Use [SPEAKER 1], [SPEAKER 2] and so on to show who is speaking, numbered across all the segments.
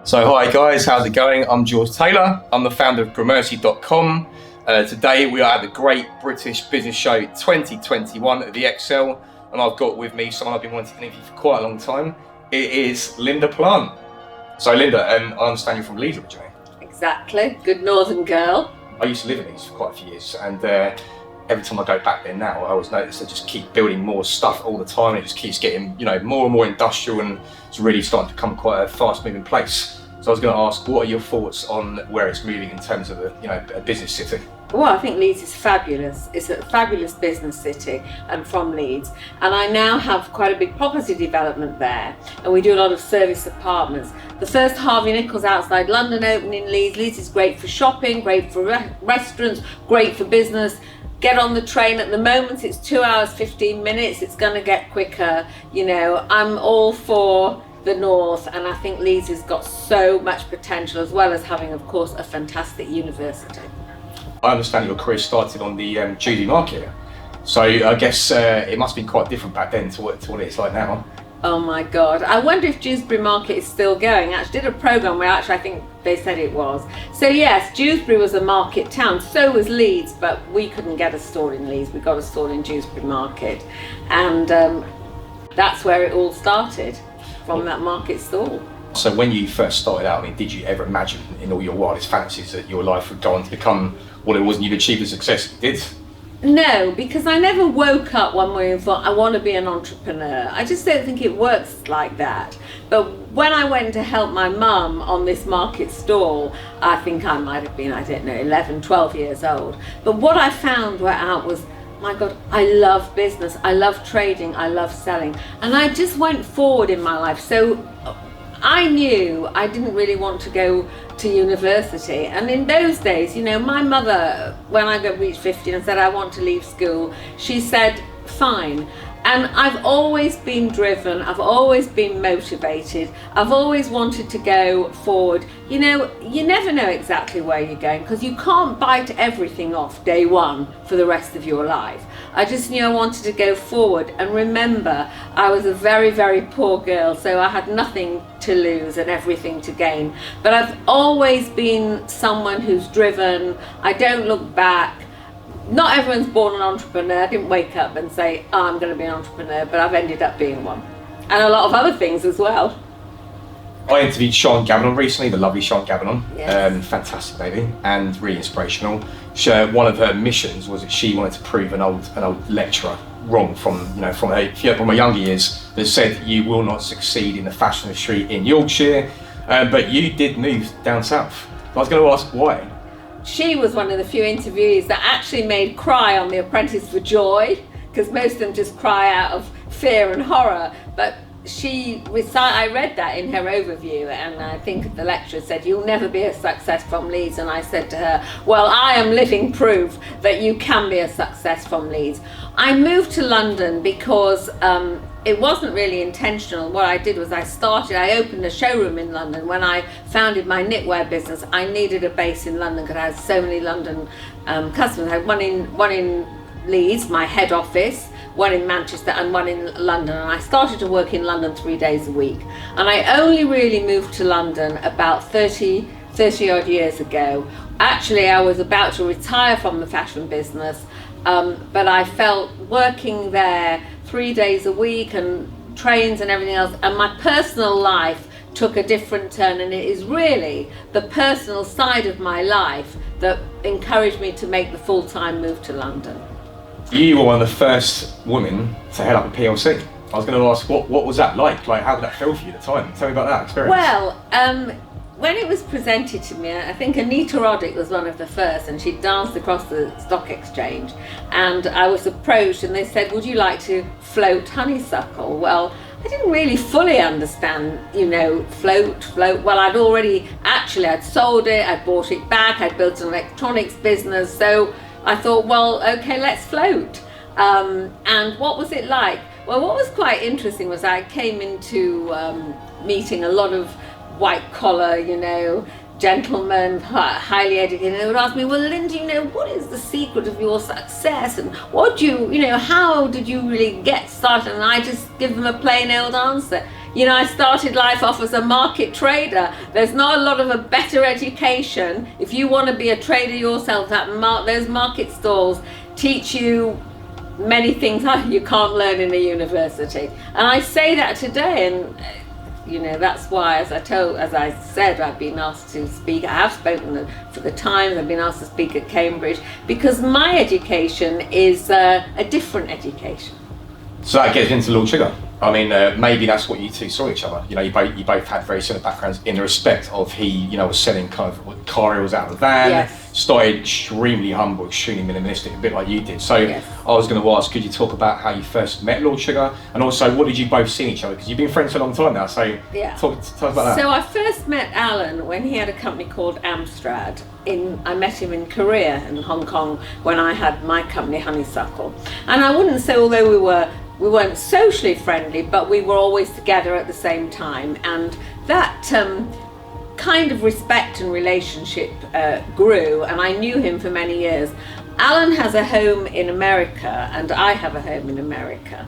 [SPEAKER 1] So hi guys, how's it going? I'm George Taylor. I'm the founder of Gramersi.com. Today we are at the Great British Business Show 2021 at the Excel, and I've got with me someone I've been wanting to interview for quite a long time. It is Linda Plant. So Linda, I understand you're from Leeds originally.
[SPEAKER 2] Exactly, good northern girl.
[SPEAKER 1] I used to live in Leeds for quite a few years, and every time I go back there now, I always notice they just keep building more stuff all the time. It just keeps getting, more and more industrial, and it's really starting to become quite a fast-moving place. So I was going to ask, what are your thoughts on where it's moving in terms of a business city?
[SPEAKER 2] Well, I think Leeds is fabulous. It's a fabulous business city. I'm from Leeds, and I now have quite a big property development there, and we do a lot of service apartments. The first Harvey Nichols outside London opened in Leeds. Leeds is great for shopping, great for restaurants, great for business. Get on the train. At the moment it's 2 hours 15 minutes. It's going to get quicker. I'm all for the north, and I think Leeds has got so much potential, as well as having, of course, a fantastic university.
[SPEAKER 1] I understand your career started on the Gooseberry Market, so I guess it must be quite different back then to what it's like now.
[SPEAKER 2] Oh my God, I wonder if Gooseberry Market is still going. I actually did a programme where I think they said it was. So yes, Gooseberry was a market town, so was Leeds, but we couldn't get a store in Leeds. We got a store in Gooseberry Market, and that's where it all started, from that market stall.
[SPEAKER 1] So when you first started out, did you ever imagine in all your wildest fancies that your life would go on to become what it was and you'd achieve the success you did?
[SPEAKER 2] No, because I never woke up one morning and thought I want to be an entrepreneur. I just don't think it works like that. But when I went to help my mum on this market stall, I think I might have been, 11, 12 years old. But what I found out was, my God, I love business, I love trading, I love selling. And I just went forward in my life. So I knew I didn't really want to go to university, and in those days, my mother, when I reached 15 and said I want to leave school, she said fine. And I've always been driven, I've always been motivated, I've always wanted to go forward. You never know exactly where you're going, because you can't bite everything off day one for the rest of your life. I just knew I wanted to go forward, and remember, I was a very, very poor girl, so I had nothing to lose and everything to gain. But I've always been someone who's driven. I don't look back. Not everyone's born an entrepreneur. I didn't wake up and say, I'm going to be an entrepreneur, but I've ended up being one. And a lot of other things as well.
[SPEAKER 1] I interviewed Sean Gavin recently, the lovely Sean Gavin.
[SPEAKER 2] Yes.
[SPEAKER 1] Fantastic lady, and really inspirational. One of her missions was that she wanted to prove an old lecturer wrong from her younger years, that said you will not succeed in the fashion industry in Yorkshire, but you did move down south. I was going to ask why.
[SPEAKER 2] She was one of the few interviewees that actually made cry on the Apprentice for joy, because most of them just cry out of fear and horror. But I read that in her overview, and I think the lecturer said, "You'll never be a success from Leeds." And I said to her, well, I am living proof that you can be a success from Leeds. I moved to London because it wasn't really intentional. What I did was I opened a showroom in London. When I founded my knitwear business, I needed a base in London because I had so many London customers. I had one in Leeds, my head office, one in Manchester, and one in London. And I started to work in London 3 days a week. And I only really moved to London about 30 odd years ago. Actually, I was about to retire from the fashion business, but I felt working there 3 days a week and trains and everything else, and my personal life took a different turn, and it is really the personal side of my life that encouraged me to make the full-time move to London.
[SPEAKER 1] You were one of the first women to head up a PLC. I was going to ask, what was that like? How did that feel for you at the time? Tell me about that experience.
[SPEAKER 2] Well, when it was presented to me, I think Anita Roddick was one of the first, and she danced across the stock exchange, and I was approached and they said, would you like to float honeysuckle? Well, I didn't really fully understand, float. Well, I'd sold it, I'd bought it back, I'd built an electronics business, so I thought, well, okay, let's float. And what was it like? Well, what was quite interesting was I came into meeting a lot of white collar, gentlemen, highly educated, and they would ask me, well, Linda, what is the secret of your success, and how did you really get started? And I just give them a plain old answer. You know, I started life off as a market trader. There's not a lot of a better education. If you want to be a trader yourself, those market stalls teach you many things you can't learn in a university. And I say that today, and you know, that's why, as I said, I've been asked to speak. I have spoken for the Times. I've been asked to speak at Cambridge because my education is a different education.
[SPEAKER 1] So that gets into Lord Sugar. I mean, maybe that's what you two saw each other. You know, you both had very similar backgrounds in the respect of he, you know, was selling kind of car wheels out of the van.
[SPEAKER 2] Yes.
[SPEAKER 1] Started extremely humble, extremely minimalistic, a bit like you did. So
[SPEAKER 2] Yes.
[SPEAKER 1] I was going to ask, could you talk about how you first met Lord Sugar, and also what did you both see in each other? Because you've been friends for a long time now. So
[SPEAKER 2] Yeah.
[SPEAKER 1] talk about that.
[SPEAKER 2] So I first met Alan when he had a company called Amstrad. I met him in Korea, in Hong Kong, when I had my company Honeysuckle. And I wouldn't say, although we weren't socially friendly, but we were always together at the same time, and that kind of respect and relationship grew, and I knew him for many years. Alan has a home in America, and I have a home in America,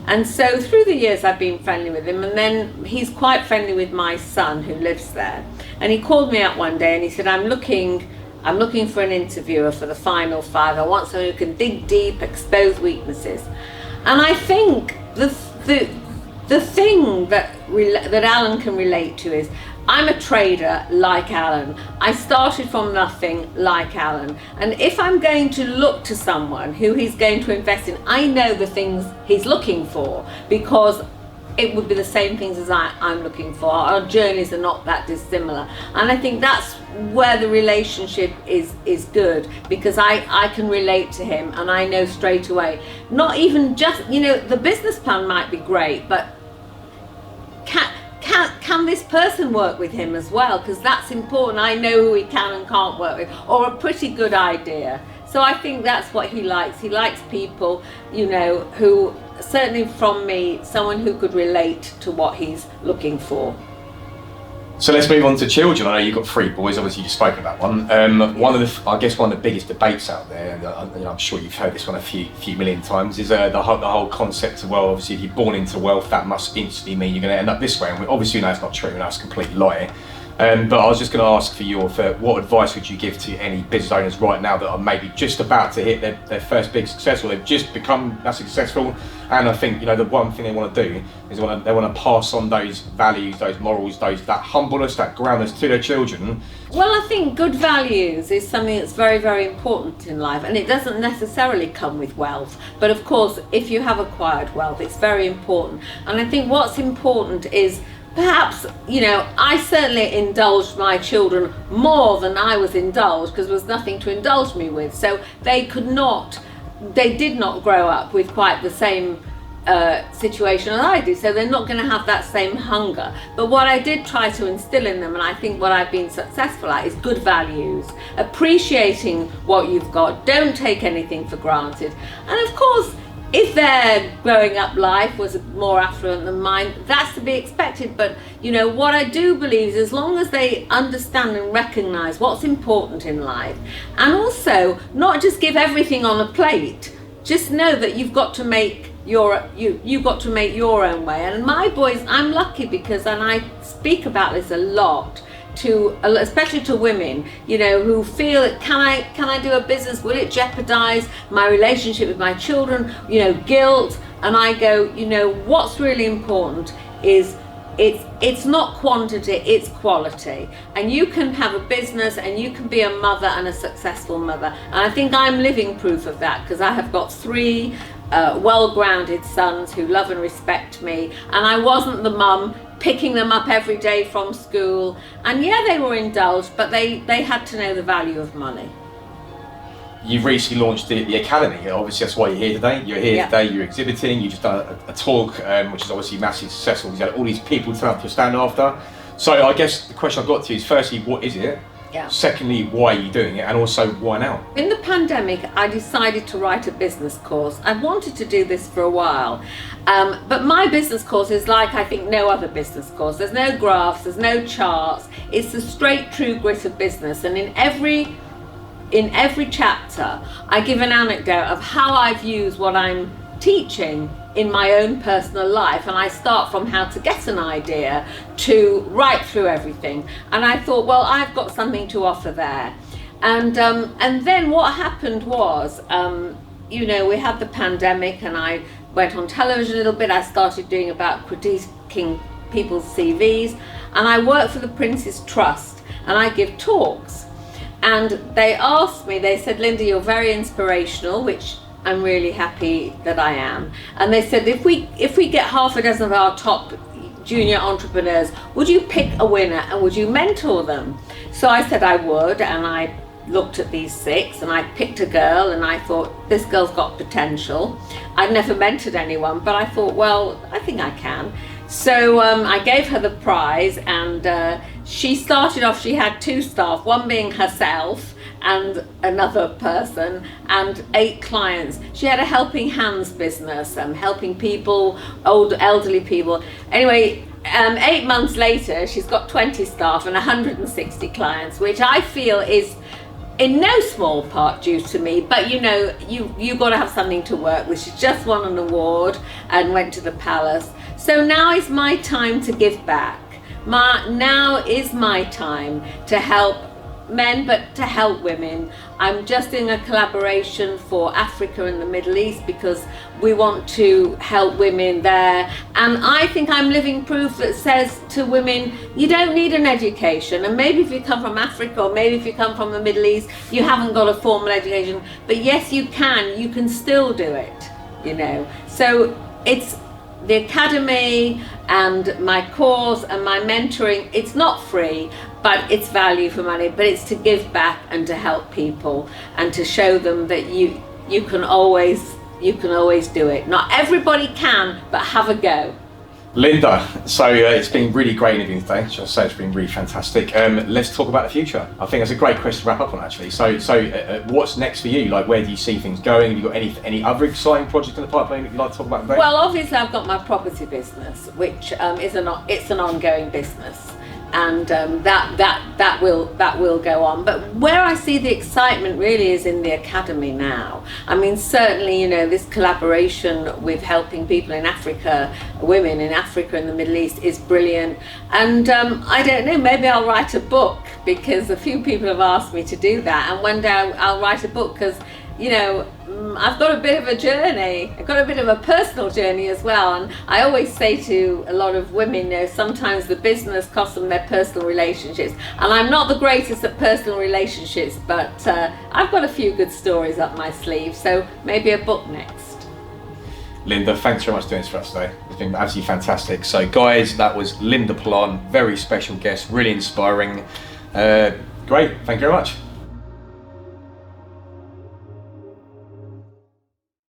[SPEAKER 2] and so through the years I've been friendly with him, and then he's quite friendly with my son who lives there, and he called me up one day and he said, I'm looking for an interviewer for the Final Five. I want someone who can dig deep, expose weaknesses. And I think the thing that Alan can relate to is, I'm a trader like Alan. I started from nothing like Alan. And if I'm going to look to someone who he's going to invest in, I know the things he's looking for, because it would be the same things as I'm looking for. Our journeys are not that dissimilar. And I think that's where the relationship is good, because I can relate to him and I know straight away. Not even just, you know, the business plan might be great, but can this person work with him as well? Because that's important. I know who he can and can't work with, or a pretty good idea. So I think that's what he likes. He likes people, you know, who, certainly from me, someone who could relate to what he's looking for.
[SPEAKER 1] So let's move on to children. I know you've got 3 boys. Obviously, you spoke about one. One of the biggest debates out there, and I'm sure you've heard this one a few million times, is the whole concept of, well, obviously, if you're born into wealth, that must instantly mean you're going to end up this way. And obviously, that's not true, and that's a complete lie. But I was just going to ask for what advice would you give to any business owners right now that are maybe just about to hit their first big success, or they've just become that successful, and I think, you know, the one thing they want to do is they want to pass on those values, those morals, that humbleness, that groundness to their children.
[SPEAKER 2] Well, I think good values is something that's very, very important in life, and it doesn't necessarily come with wealth. But of course, if you have acquired wealth, it's very important. And I think what's important is, perhaps, you know, I certainly indulged my children more than I was indulged, because there was nothing to indulge me with. So they did not grow up with quite the same situation as I did, so they're not going to have that same hunger. But what I did try to instill in them, and I think what I've been successful at, is good values, appreciating what you've got, don't take anything for granted. And of course, if their growing up life was more affluent than mine, that's to be expected. But, you know, what I do believe is, as long as they understand and recognise what's important in life, and also not just give everything on a plate, just know that you've got to make you've got to make your own way. And my boys, I'm lucky because, and I speak about this a lot, especially to women, you know, who feel, can I do a business? Will it jeopardize my relationship with my children? You know, guilt. And I go, you know, what's really important is it's not quantity, it's quality. And you can have a business and you can be a mother, and a successful mother. And I think I'm living proof of that, because I have got 3 well-grounded sons who love and respect me, and I wasn't the mum picking them up every day from school. And yeah, they were indulged, but they had to know the value of money.
[SPEAKER 1] You've recently launched the Academy. Obviously, that's why you're here today. You're here today, you're exhibiting, you've just done a talk, which is obviously massively successful. You've had all these people turn up to your stand after. So I guess the question I've got to you is, firstly, what is it?
[SPEAKER 2] Yeah.
[SPEAKER 1] Secondly, why are you doing it? And also, why now?
[SPEAKER 2] In the pandemic, I decided to write a business course. I wanted to do this for a while, but my business course is like, I think, no other business course. There's no graphs, there's no charts. It's the straight, true grit of business. And in every chapter, I give an anecdote of how I've used what I'm teaching in my own personal life, and I start from how to get an idea to right through everything. And I thought, well, I've got something to offer there. And then what happened was, you know, we had the pandemic, and I went on television a little bit. I started doing about critiquing people's CVs, and I work for the Apprentice Trust, and I give talks. And they asked me, they said, Linda, you're very inspirational, which I'm really happy that I am. And they said, if we get half a dozen of our top junior entrepreneurs, would you pick a winner and would you mentor them? So I said I would, and I looked at these 6 and I picked a girl, and I thought, this girl's got potential. I'd never mentored anyone, but I thought, well, I think I can. So I gave her the prize, and she started off, she had 2 staff, one being herself and another person, and 8 clients. She had a helping hands business, helping people, elderly people. Anyway, 8 months later, she's got 20 staff and 160 clients, which I feel is in no small part due to me, but you know, you got to have something to work with. She just won an award and went to the palace. So now is my time to give back. Now is my time to help men, but to help women. I'm just doing a collaboration for Africa and the Middle East because we want to help women there. And I think I'm living proof that says to women, you don't need an education. And maybe if you come from Africa, or maybe if you come from the Middle East, you haven't got a formal education. But yes, you can still do it, you know. So it's the academy and my course and my mentoring. It's not free, but it's value for money, but it's to give back and to help people and to show them that you can always do it. Not everybody can, but have a go.
[SPEAKER 1] Linda, so it's been really great interviewing today. I'll say it's been really fantastic. Let's talk about the future. I think that's a great question to wrap up on, actually. So what's next for you? Like, where do you see things going? Have you got any other exciting projects in the pipeline that you'd like to talk about today?
[SPEAKER 2] Well, obviously I've got my property business, which is an ongoing business. And that will go on. But where I see the excitement really is in the academy now. I mean, certainly, you know, this collaboration with helping people in Africa, women in Africa and the Middle East, is brilliant. And I don't know, maybe I'll write a book, because a few people have asked me to do that. And one day I'll write a book, because, you know, I've got a bit of a journey. I've got a bit of a personal journey as well. And I always say to a lot of women, you know, sometimes the business costs them their personal relationships. And I'm not the greatest at personal relationships, but I've got a few good stories up my sleeve. So maybe a book next.
[SPEAKER 1] Linda, thanks very much for doing this for us today. It's been absolutely fantastic. So guys, that was Linda Plon, very special guest, really inspiring. Great, thank you very much.